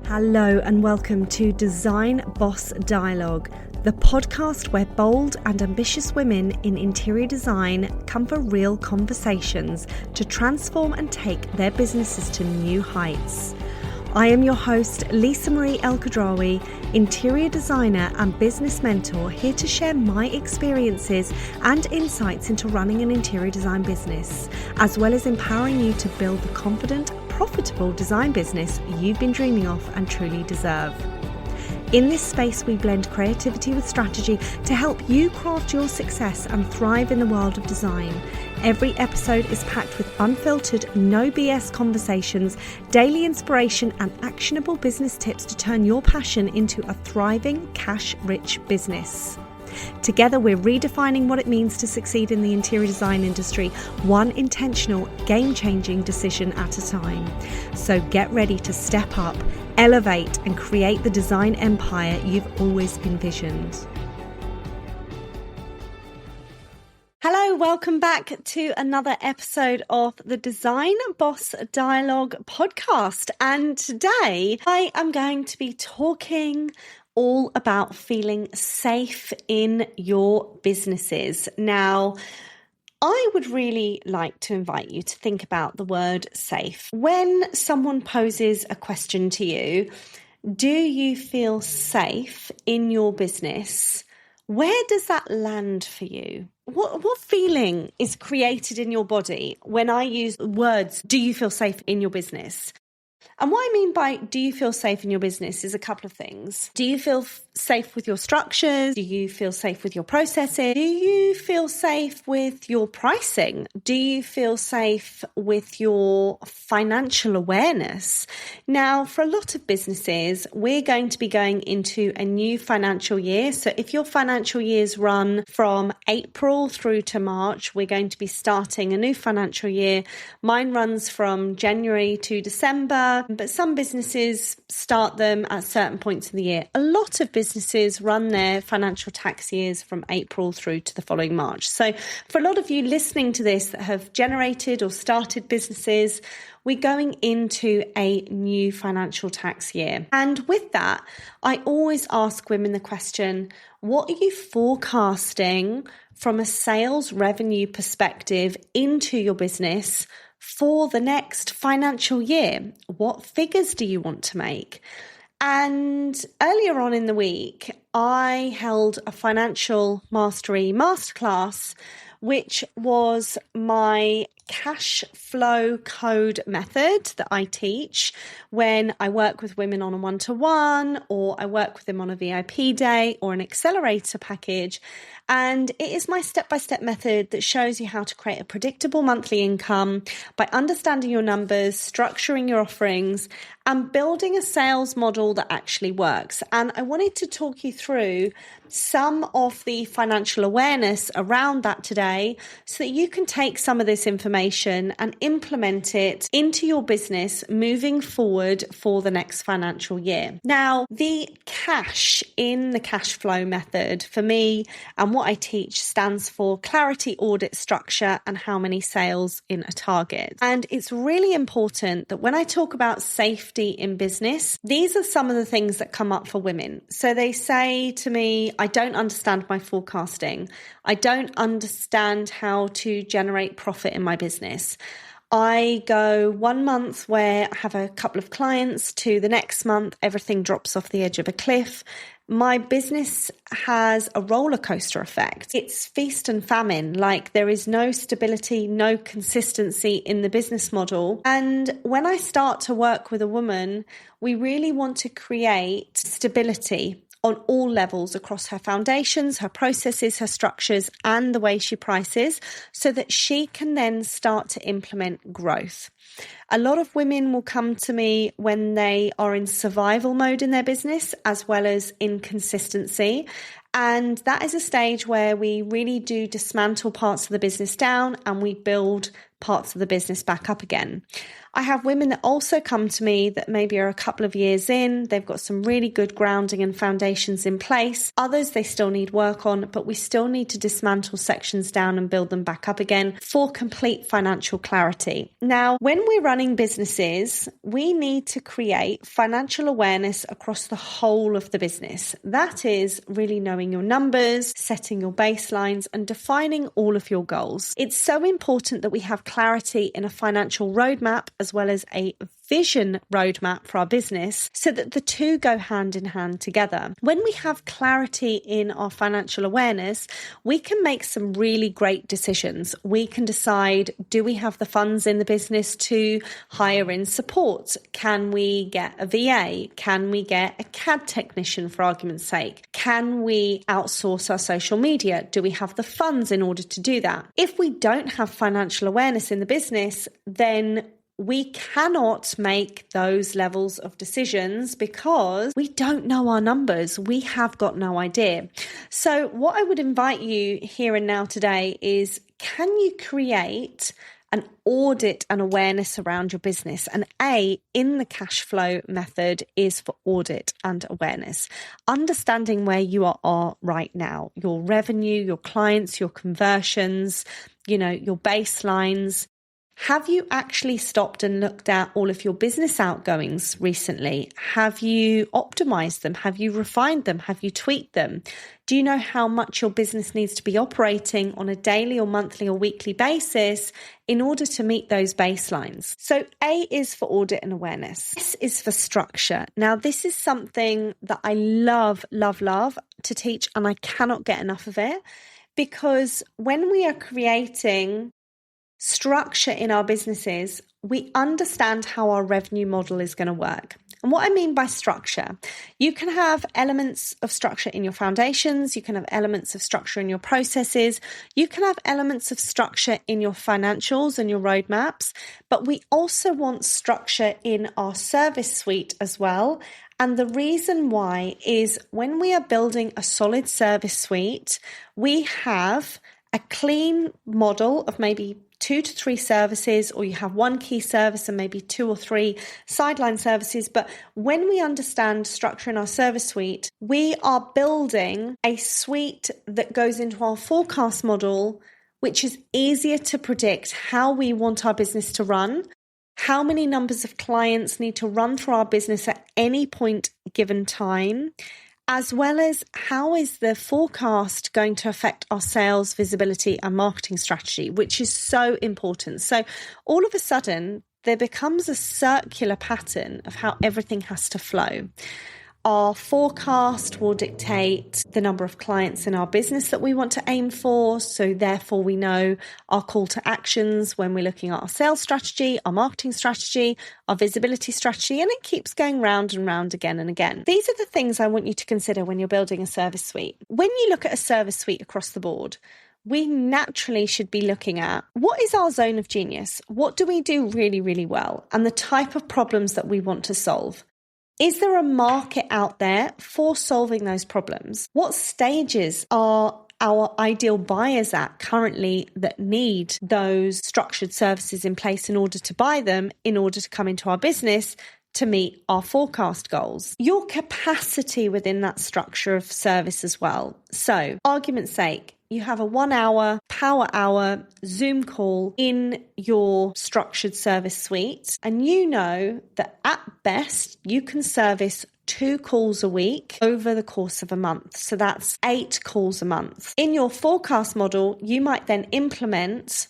Hello and welcome to Design Boss Dialogue, the podcast where bold and ambitious women in interior design come for real conversations to transform and take their businesses to new heights. I am your host, Lisa Marie Elkhadraoui, interior designer and business mentor, here to share my experiences and insights into running an interior design business, as well as empowering you to build the confident, profitable design business you've been dreaming of and truly deserve. In this space, we blend creativity with strategy to help you craft your success and thrive in the world of design. Every episode is packed with unfiltered, no BS conversations, daily inspiration, and actionable business tips to turn your passion into a thriving, cash-rich business. Together, we're redefining what it means to succeed in the interior design industry, one intentional, game-changing decision at a time. So get ready to step up, elevate, and create the design empire you've always envisioned. Hello, welcome back to another episode of the Design Boss Dialogue podcast. And today I am going to be talking all about feeling safe in your businesses. Now, I would really like to invite you to think about the word safe. When someone poses a question to you, do you feel safe in your business? Where does that land for you? What feeling is created in your body when I use words, do you feel safe in your business? And what I mean by do you feel safe in your business is a couple of things. Do you feel safe with your structures? Do you feel safe with your processes? Do you feel safe with your pricing? Do you feel safe with your financial awareness? Now, for a lot of businesses, we're going to be going into a new financial year. So if your financial years run from April through to March, we're going to be starting a new financial year. Mine runs from January to December. But some businesses start them at certain points in the year. A lot of businesses run their financial tax years from April through to the following March. So for a lot of you listening to this that have generated or started businesses, we're going into a new financial tax year. And with that, I always ask women the question, what are you forecasting from a sales revenue perspective into your business for the next financial year? What figures do you want to make? And earlier on in the week, I held a financial mastery masterclass, which was my Cashflow Code method that I teach when I work with women on a one-to-one, or I work with them on a VIP day or an accelerator package. And it is my step-by-step method that shows you how to create a predictable monthly income by understanding your numbers, structuring your offerings, and building a sales model that actually works. And I wanted to talk you through some of the financial awareness around that today so that you can take some of this information and implement it into your business moving forward for the next financial year. Now, the cash in the cash flow method for me and what I teach stands for clarity, audit, structure, and how many sales in a target. And it's really important that when I talk about safety in business, these are some of the things that come up for women. So they say to me, I don't understand my forecasting. I don't understand how to generate profit in my business. I go 1 month where I have a couple of clients to the next month, everything drops off the edge of a cliff. My business has a roller coaster effect. It's feast and famine, like there is no stability, no consistency in the business model. And when I start to work with a woman, we really want to create stability on all levels across her foundations, her processes, her structures, and the way she prices so that she can then start to implement growth. A lot of women will come to me when they are in survival mode in their business as well as inconsistency. And that is a stage where we really do dismantle parts of the business down and we build parts of the business back up again. I have women that also come to me that maybe are a couple of years in. They've got some really good grounding and foundations in place. Others they still need work on, but we still need to dismantle sections down and build them back up again for complete financial clarity. Now, when we're running businesses, we need to create financial awareness across the whole of the business. That is really knowing your numbers, setting your baselines, and defining all of your goals. It's so important that we have clarity in a financial roadmap as well as a vision roadmap for our business so that the two go hand in hand together. When we have clarity in our financial awareness, we can make some really great decisions. We can decide, do we have the funds in the business to hire in support? Can we get a VA? Can we get a CAD technician, for argument's sake? Can we outsource our social media? Do we have the funds in order to do that? If we don't have financial awareness in the business, then we cannot make those levels of decisions because we don't know our numbers. We have got no idea. So what I would invite you here and now today is, can you create an audit and awareness around your business? And A in the cash flow method is for audit and awareness. Understanding where you are right now, your revenue, your clients, your conversions, your baselines. Have you actually stopped and looked at all of your business outgoings recently? Have you optimized them? Have you refined them? Have you tweaked them? Do you know how much your business needs to be operating on a daily or monthly or weekly basis in order to meet those baselines? So A is for audit and awareness. S is for structure. Now, this is something that I love to teach, and I cannot get enough of it, because when we are creating structure in our businesses, we understand how our revenue model is going to work. And what I mean by structure, you can have elements of structure in your foundations, you can have elements of structure in your processes, you can have elements of structure in your financials and your roadmaps, but we also want structure in our service suite as well. And the reason why is when we are building a solid service suite, we have a clean model of maybe 2 to 3 services, or you have one key service and maybe 2 or 3 sideline services. But when we understand structure in our service suite, we are building a suite that goes into our forecast model, which is easier to predict how we want our business to run, how many numbers of clients need to run through our business at any point given time, as well as how is the forecast going to affect our sales, visibility, and marketing strategy, which is so important. So all of a sudden, there becomes a circular pattern of how everything has to flow. Our forecast will dictate the number of clients in our business that we want to aim for. So therefore, we know our call to actions when we're looking at our sales strategy, our marketing strategy, our visibility strategy, and it keeps going round and round again and again. These are the things I want you to consider when you're building a service suite. When you look at a service suite across the board, we naturally should be looking at what is our zone of genius? What do we do really, really well? And the type of problems that we want to solve. Is there a market out there for solving those problems? What stages are our ideal buyers at currently that need those structured services in place in order to buy them, in order to come into our business to meet our forecast goals? Your capacity within that structure of service as well. So, argument's sake, you have a 1 hour, power hour Zoom call in your structured service suite, and you know that at best you can service 2 calls a week over the course of a month. So that's 8 calls a month. In your forecast model, you might then implement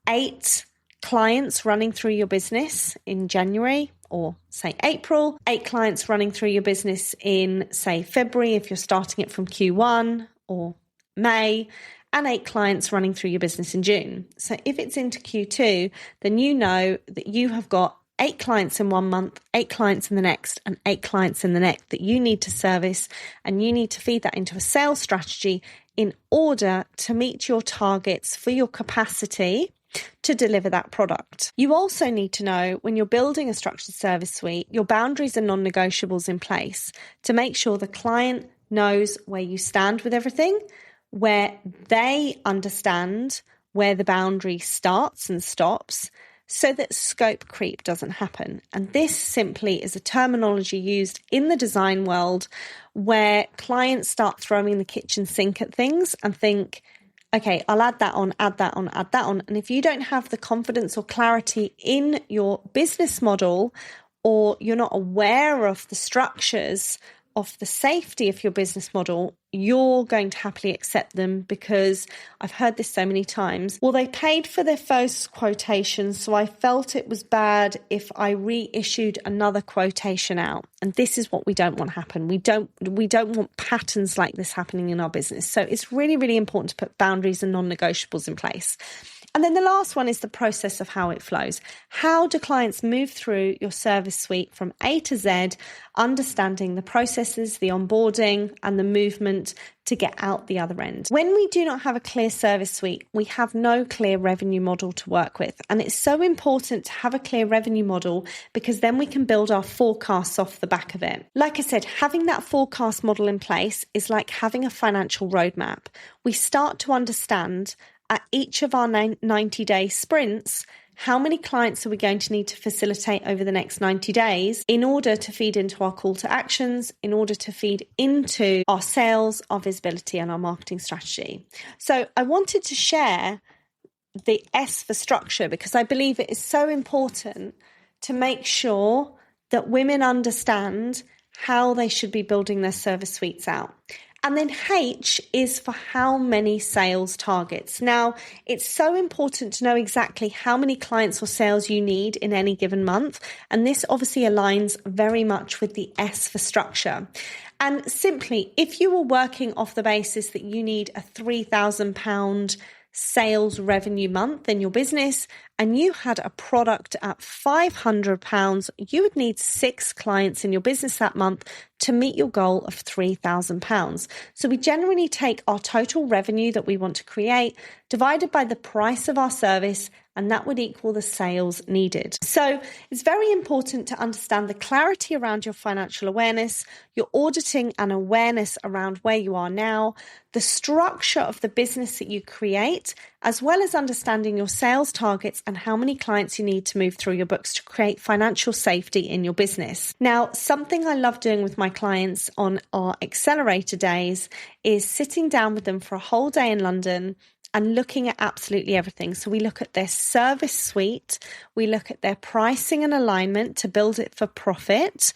8 clients running through your business in January, or say April, 8 clients running through your business in say February if you're starting it from Q1, or May, and 8 clients running through your business in June. So if it's into Q2, then you know that you have got 8 clients in 1 month, 8 clients in the next, and 8 clients in the next that you need to service, and you need to feed that into a sales strategy in order to meet your targets for your capacity to deliver that product. You also need to know, when you're building a structured service suite, your boundaries and non-negotiables in place to make sure the client knows where you stand with everything, where they understand where the boundary starts and stops so that scope creep doesn't happen. And this simply is a terminology used in the design world where clients start throwing the kitchen sink at things and think, okay, I'll add that on, add that on, add that on. And if you don't have the confidence or clarity in your business model, or you're not aware of the structures of the safety of your business model, you're going to happily accept them because I've heard this so many times. Well, they paid for their first quotation, so I felt it was bad if I reissued another quotation out. And this is what we don't want to happen. We don't want patterns like this happening in our business. So it's really, really important to put boundaries and non-negotiables in place. And then the last one is the process of how it flows. How do clients move through your service suite from A to Z, understanding the processes, the onboarding, and the movement to get out the other end? When we do not have a clear service suite, we have no clear revenue model to work with. And it's so important to have a clear revenue model because then we can build our forecasts off the back of it. Like I said, having that forecast model in place is like having a financial roadmap. We start to understand at each of our 90-day sprints, how many clients are we going to need to facilitate over the next 90 days in order to feed into our call to actions, in order to feed into our sales, our visibility, and our marketing strategy. So I wanted to share the S for structure because I believe it is so important to make sure that women understand how they should be building their service suites out. And then H is for how many sales targets. Now, it's so important to know exactly how many clients or sales you need in any given month. And this obviously aligns very much with the S for structure. And simply, if you were working off the basis that you need a £3,000 sales revenue month in your business and you had a product at £500, you would need 6 clients in your business that month to meet your goal of £3,000. So we generally take our total revenue that we want to create divided by the price of our service, and that would equal the sales needed. So it's very important to understand the clarity around your financial awareness, your auditing and awareness around where you are now, the structure of the business that you create, as well as understanding your sales targets and how many clients you need to move through your books to create financial safety in your business. Now, something I love doing with my clients on our accelerator days is sitting down with them for a whole day in London and looking at absolutely everything. So we look at their service suite, we look at their pricing and alignment to build it for profit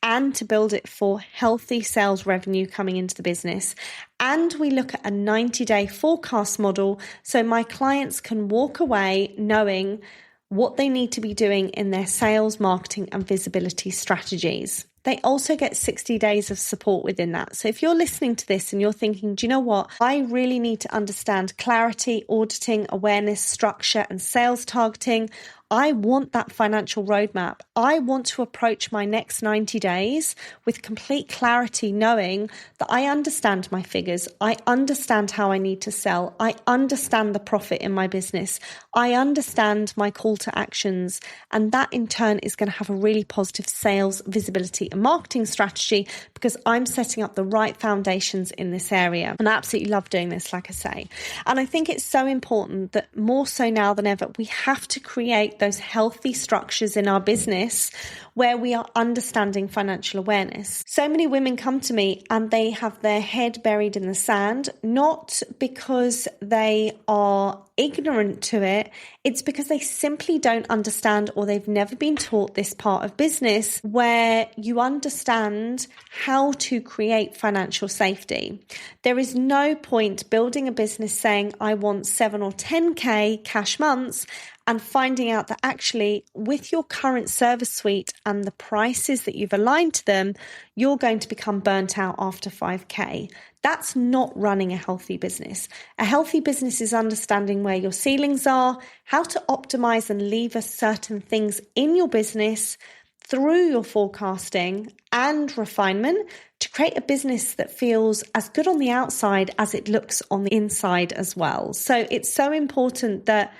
and to build it for healthy sales revenue coming into the business. And we look at a 90-day forecast model so my clients can walk away knowing what they need to be doing in their sales, marketing, and visibility strategies. They also get 60 days of support within that. So if you're listening to this and you're thinking, do you know what? I really need to understand clarity, auditing, awareness, structure, and sales targeting. I want that financial roadmap. I want to approach my next 90 days with complete clarity, knowing that I understand my figures. I understand how I need to sell. I understand the profit in my business. I understand my call to actions. And that in turn is going to have a really positive sales, visibility, and marketing strategy because I'm setting up the right foundations in this area. And I absolutely love doing this, like I say. And I think it's so important that more so now than ever, we have to create those healthy structures in our business where we are understanding financial awareness. So many women come to me and they have their head buried in the sand, not because they are ignorant to it. It's because they simply don't understand or they've never been taught this part of business where you understand how to create financial safety. There is no point building a business saying, I want 7 or 10K cash months, and finding out that actually with your current service suite and the prices that you've aligned to them, you're going to become burnt out after 5K. That's not running a healthy business. A healthy business is understanding where your ceilings are, how to optimize and lever certain things in your business through your forecasting and refinement to create a business that feels as good on the outside as it looks on the inside as well. So it's so important that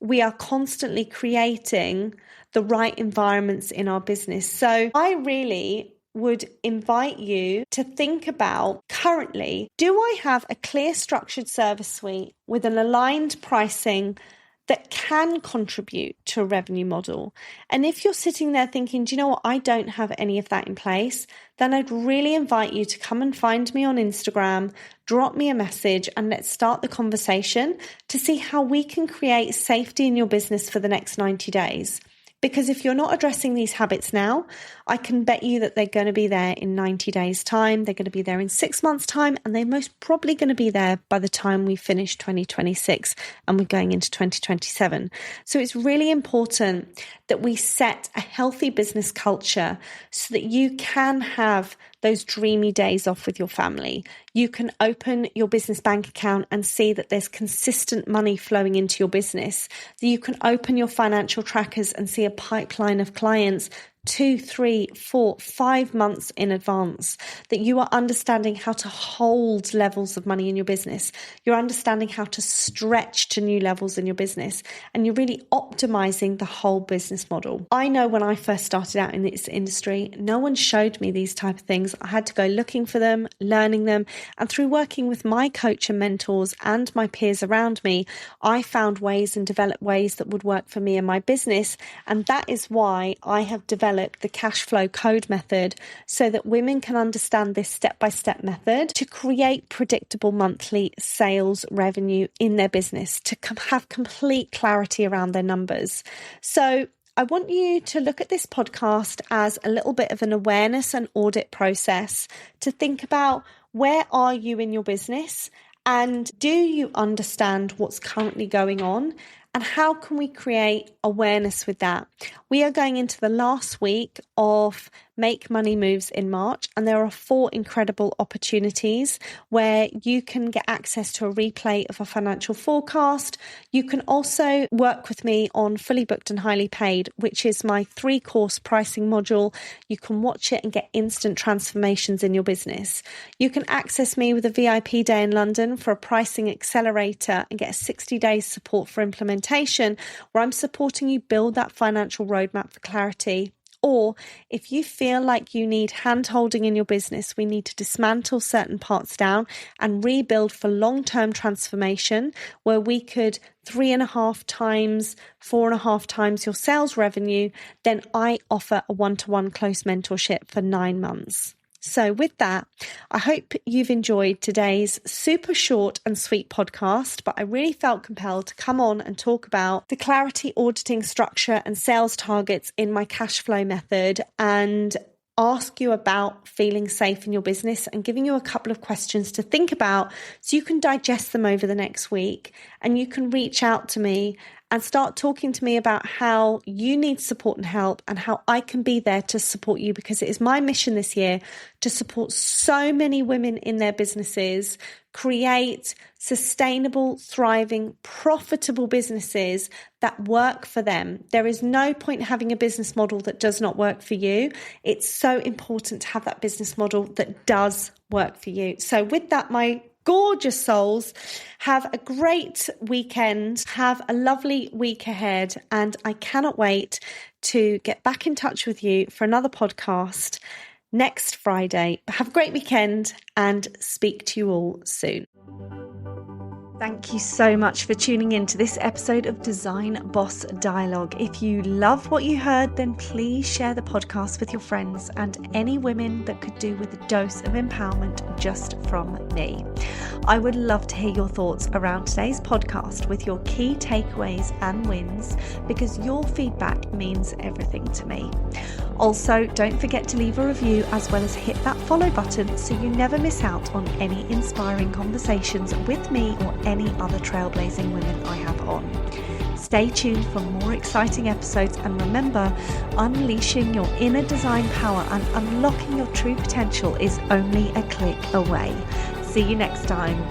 we are constantly creating the right environments in our business. So I really would invite you to think about currently, do I have a clear structured service suite with an aligned pricing that can contribute to a revenue model? And if you're sitting there thinking, do you know what, I don't have any of that in place, then I'd really invite you to come and find me on Instagram, drop me a message, and let's start the conversation to see how we can create safety in your business for the next 90 days. Because if you're not addressing these habits now, I can bet you that they're going to be there in 90 days' time, they're going to be there in 6 months' time, and they're most probably going to be there by the time we finish 2026 and we're going into 2027. So it's really important that we set a healthy business culture so that you can have those dreamy days off with your family. You can open your business bank account and see that there's consistent money flowing into your business. That you can open your financial trackers and see a pipeline of clients 2, 3, 4, 5 months in advance, that you are understanding how to hold levels of money in your business. You're understanding how to stretch to new levels in your business, and you're really optimizing the whole business model. I know when I first started out in this industry, no one showed me these type of things. I had to go looking for them, learning them, and through working with my coach and mentors and my peers around me, I found ways and developed ways that would work for me and my business. And that is why I have developed the Cashflow Code method, so that women can understand this step-by-step method to create predictable monthly sales revenue in their business, to have complete clarity around their numbers. So I want you to look at this podcast as a little bit of an awareness and audit process to think about, where are you in your business, and do you understand what's currently going on? And how can we create awareness with that? We are going into the last week of Make Money Moves in March, and there are 4 incredible opportunities where you can get access to a replay of a financial forecast. You can also work with me on Fully Booked and Highly Paid, which is my 3-course pricing module. You can watch it and get instant transformations in your business. You can access me with a VIP day in London for a pricing accelerator and get a 60 days support for implementation, where I'm supporting you build that financial roadmap for clarity. Or if you feel like you need hand-holding in your business, we need to dismantle certain parts down and rebuild for long-term transformation, where we could 3.5 times, 4.5 times your sales revenue, then I offer a one-to-one close mentorship for 9 months. So with that, I hope you've enjoyed today's super short and sweet podcast, but I really felt compelled to come on and talk about the clarity, auditing, structure, and sales targets in my cash flow method, and ask you about feeling safe in your business and giving you a couple of questions to think about so you can digest them over the next week, and you can reach out to me and start talking to me about how you need support and help, and how I can be there to support you, because it is my mission this year to support so many women in their businesses, create sustainable, thriving, profitable businesses that work for them. There is no point having a business model that does not work for you. It's so important to have that business model that does work for you. So with that, my gorgeous souls, have a great weekend, have a lovely week ahead, and I cannot wait to get back in touch with you for another podcast next Friday. Have a great weekend and speak to you all soon. Thank you so much for tuning in to this episode of Design Boss Dialogue. If you love what you heard, then please share the podcast with your friends and any women that could do with a dose of empowerment just from me. I would love to hear your thoughts around today's podcast with your key takeaways and wins, because your feedback means everything to me. Also, don't forget to leave a review as well as hit that follow button so you never miss out on any inspiring conversations with me or any other trailblazing women I have on. Stay tuned for more exciting episodes, and remember, unleashing your inner design power and unlocking your true potential is only a click away. See you next time.